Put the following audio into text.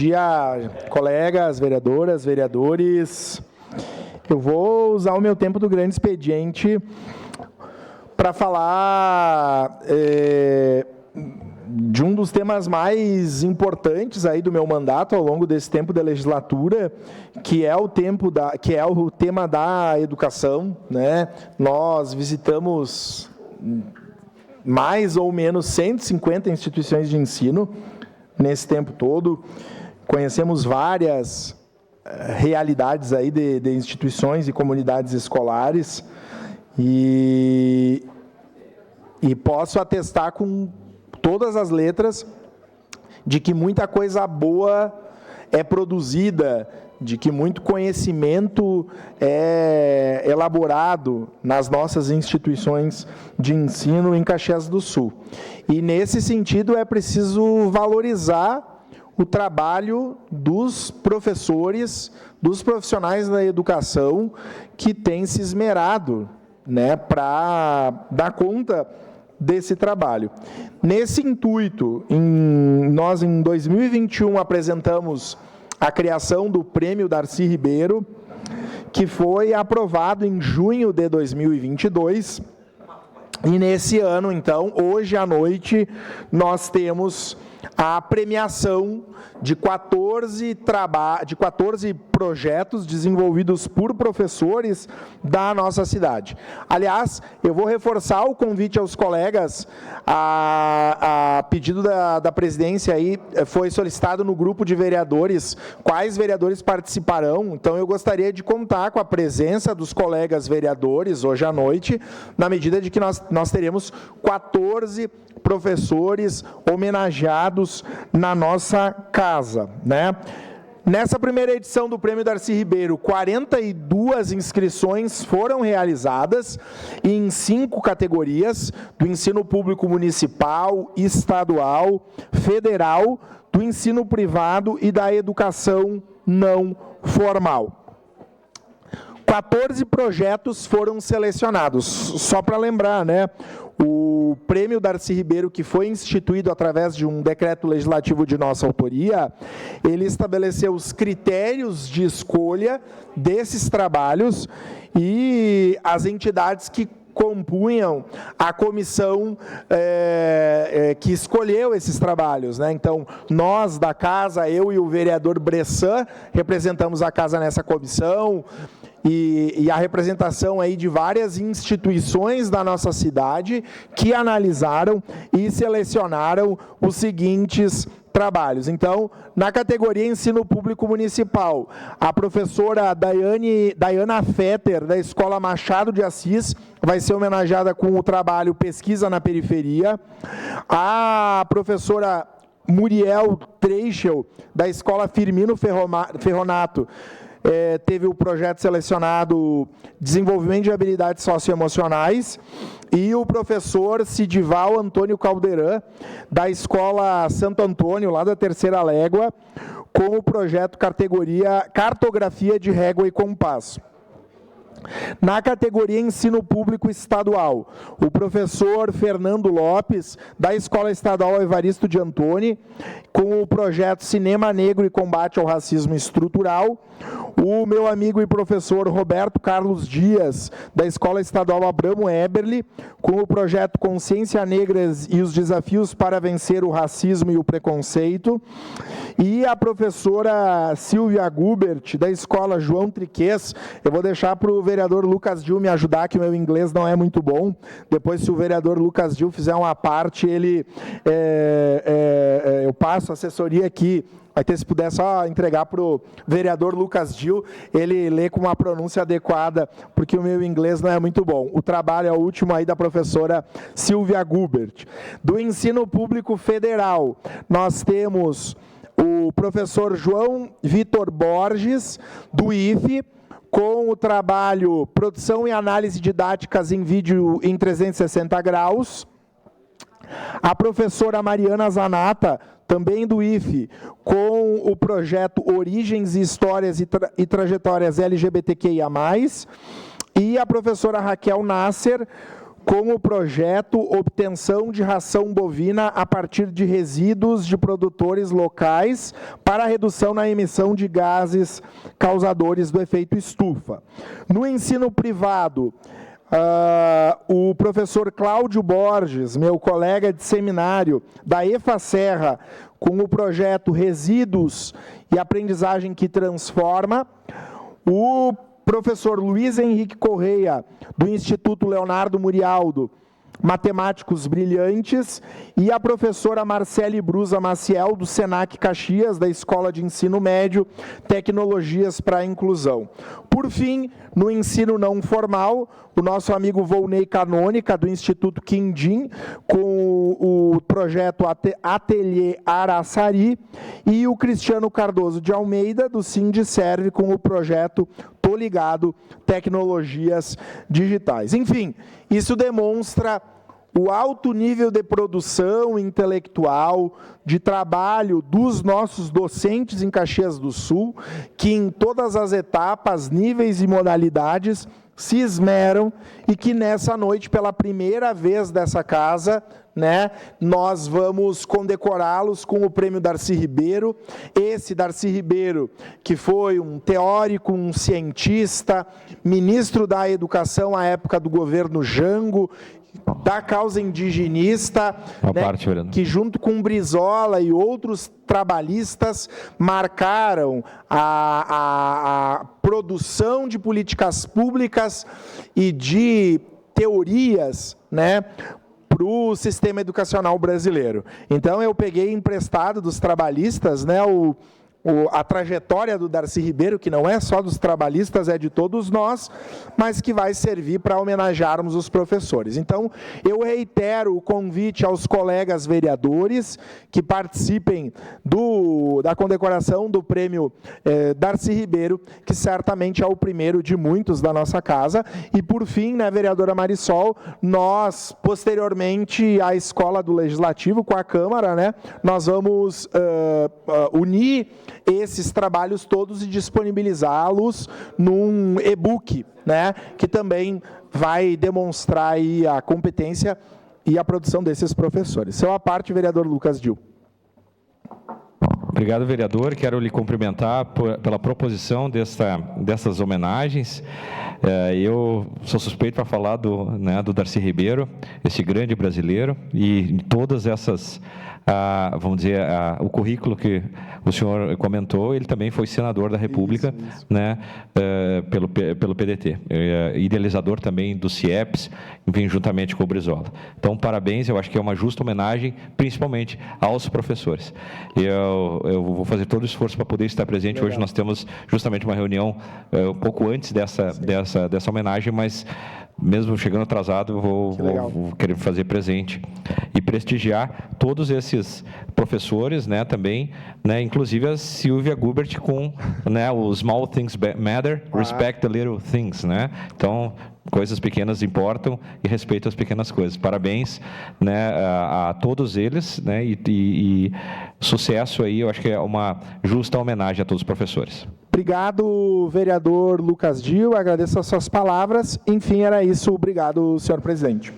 Dia, colegas, vereadoras, vereadores. Eu vou usar o meu tempo do grande expediente para falar de um dos temas mais importantes aí do meu mandato ao longo desse tempo da legislatura, que é o tema da educação, né? Nós visitamos mais ou menos 150 instituições de ensino nesse tempo todo. Conhecemos várias realidades aí de instituições e comunidades escolares e posso atestar com todas as letras de que muita coisa boa é produzida, de que muito conhecimento é elaborado nas nossas instituições de ensino em Caxias do Sul. E, nesse sentido, é preciso valorizar o trabalho dos professores, dos profissionais da educação que têm se esmerado, né, para dar conta desse trabalho. Nesse intuito, nós em 2021 apresentamos a criação do Prêmio Darcy Ribeiro, que foi aprovado em junho de 2022, e nesse ano, então, hoje à noite, nós temos a premiação de 14 projetos desenvolvidos por professores da nossa cidade. Aliás, eu vou reforçar o convite aos colegas, a pedido da presidência, aí foi solicitado no grupo de vereadores quais vereadores participarão, então eu gostaria de contar com a presença dos colegas vereadores hoje à noite, na medida de que nós teremos 14 professores homenageados na nossa casa, né? Nessa primeira edição do Prêmio Darcy Ribeiro, 42 inscrições foram realizadas em 5 categorias, do ensino público municipal, estadual, federal, do ensino privado e da educação não formal. 14 projetos foram selecionados. Só para lembrar, né? O Prêmio Darcy Ribeiro, que foi instituído através de um decreto legislativo de nossa autoria, ele estabeleceu os critérios de escolha desses trabalhos e as entidades que compunham a comissão que escolheu esses trabalhos, né? Então, nós da casa, eu e o vereador Bressan, representamos a casa nessa comissão, e a representação aí de várias instituições da nossa cidade que analisaram e selecionaram os seguintes trabalhos. Então, na categoria Ensino Público Municipal, a professora Dayana Fetter, da Escola Machado de Assis, vai ser homenageada com o trabalho Pesquisa na Periferia. A professora Muriel Treichel, da Escola Firmino Ferronato, teve o projeto selecionado Desenvolvimento de Habilidades Socioemocionais, e o professor Sidival Antônio Caldeirão, da Escola Santo Antônio, lá da Terceira Légua, com o projeto Cartografia de Régua e Compasso. Na categoria Ensino Público Estadual, o professor Fernando Lopes, da Escola Estadual Evaristo de Antoni, com o projeto Cinema Negro e Combate ao Racismo Estrutural. O meu amigo e professor Roberto Carlos Dias, da Escola Estadual Abramo Eberle, com o projeto Consciência Negra e os Desafios para Vencer o Racismo e o Preconceito. E a professora Silvia Gubert, da Escola João Triquês. Eu vou deixar para o vereador Lucas Dil me ajudar, que o meu inglês não é muito bom. Depois, se o vereador Lucas Dil fizer uma parte, eu passo a assessoria aqui. Até se puder só entregar para o vereador Lucas Dil, ele lê com uma pronúncia adequada, porque o meu inglês não é muito bom. O trabalho é o último aí da professora Silvia Gubert. Do Ensino Público Federal, nós temos o professor João Vitor Borges, do IFE, com o trabalho Produção e Análise Didáticas em Vídeo em 360 Graus. A professora Mariana Zanata, também do IFE, com o projeto Origens, Histórias e Trajetórias LGBTQIA+, e a professora Raquel Nasser, com o projeto Obtenção de Ração Bovina a partir de resíduos de produtores locais para redução na emissão de gases causadores do efeito estufa. No ensino privado, o professor Cláudio Borges, meu colega de seminário da EFASERRA, com o projeto Resíduos e Aprendizagem que Transforma, o professor Luiz Henrique Correia, do Instituto Leonardo Murialdo, Matemáticos Brilhantes, e a professora Marcele Brusa Maciel, do SENAC Caxias, da Escola de Ensino Médio, Tecnologias para a Inclusão. Por fim, no ensino não formal, o nosso amigo Volney Canônica, do Instituto Quindim, com o projeto Ateliê Araçari, e o Cristiano Cardoso de Almeida, do Sindiserve, com o projeto Tô Ligado, Tecnologias Digitais. Enfim, isso demonstra o alto nível de produção intelectual, de trabalho dos nossos docentes em Caxias do Sul, que em todas as etapas, níveis e modalidades se esmeram, e que nessa noite, pela primeira vez dessa casa, né, nós vamos condecorá-los com o Prêmio Darcy Ribeiro. Esse Darcy Ribeiro, que foi um teórico, um cientista, ministro da Educação à época do governo Jango, da causa indigenista, né, que junto com Brizola e outros trabalhistas marcaram a produção de políticas públicas e de teorias, né, para o sistema educacional brasileiro. Então, eu peguei emprestado dos trabalhistas, né, a trajetória do Darcy Ribeiro, que não é só dos trabalhistas, é de todos nós, mas que vai servir para homenagearmos os professores. Então, eu reitero o convite aos colegas vereadores que participem da condecoração do prêmio Darcy Ribeiro, que certamente é o primeiro de muitos da nossa casa. E, por fim, né, vereadora Marisol, nós, posteriormente, a Escola do Legislativo, com a Câmara, né, nós vamos unir esses trabalhos todos e disponibilizá-los num e-book, né, que também vai demonstrar aí a competência e a produção desses professores. Seu à parte, vereador Lucas Dil. Obrigado, vereador. Quero lhe cumprimentar pela proposição dessas homenagens. Eu sou suspeito para falar do Darcy Ribeiro, esse grande brasileiro, e todas essas, vamos dizer, o currículo que o senhor comentou, ele também foi senador da República, isso. Né, pelo PDT, idealizador também do CIEPS, enfim, juntamente com o Brizola. Então, parabéns, eu acho que é uma justa homenagem, principalmente aos professores. Eu vou fazer todo o esforço para poder estar presente. Legal. Hoje nós temos justamente uma reunião um pouco antes dessa homenagem, mas mesmo chegando atrasado, eu vou querer fazer presente e prestigiar todos esses professores, né, também, né, inclusive a Silvia Gubert com, né, o Small Things Matter, Respect the Little Things, né? Então, coisas pequenas importam e respeito às pequenas coisas. Parabéns, né, a todos eles, né, e sucesso aí. Eu acho que é uma justa homenagem a todos os professores. Obrigado, vereador Lucas Dil, agradeço as suas palavras. Enfim, era isso. Obrigado, senhor presidente.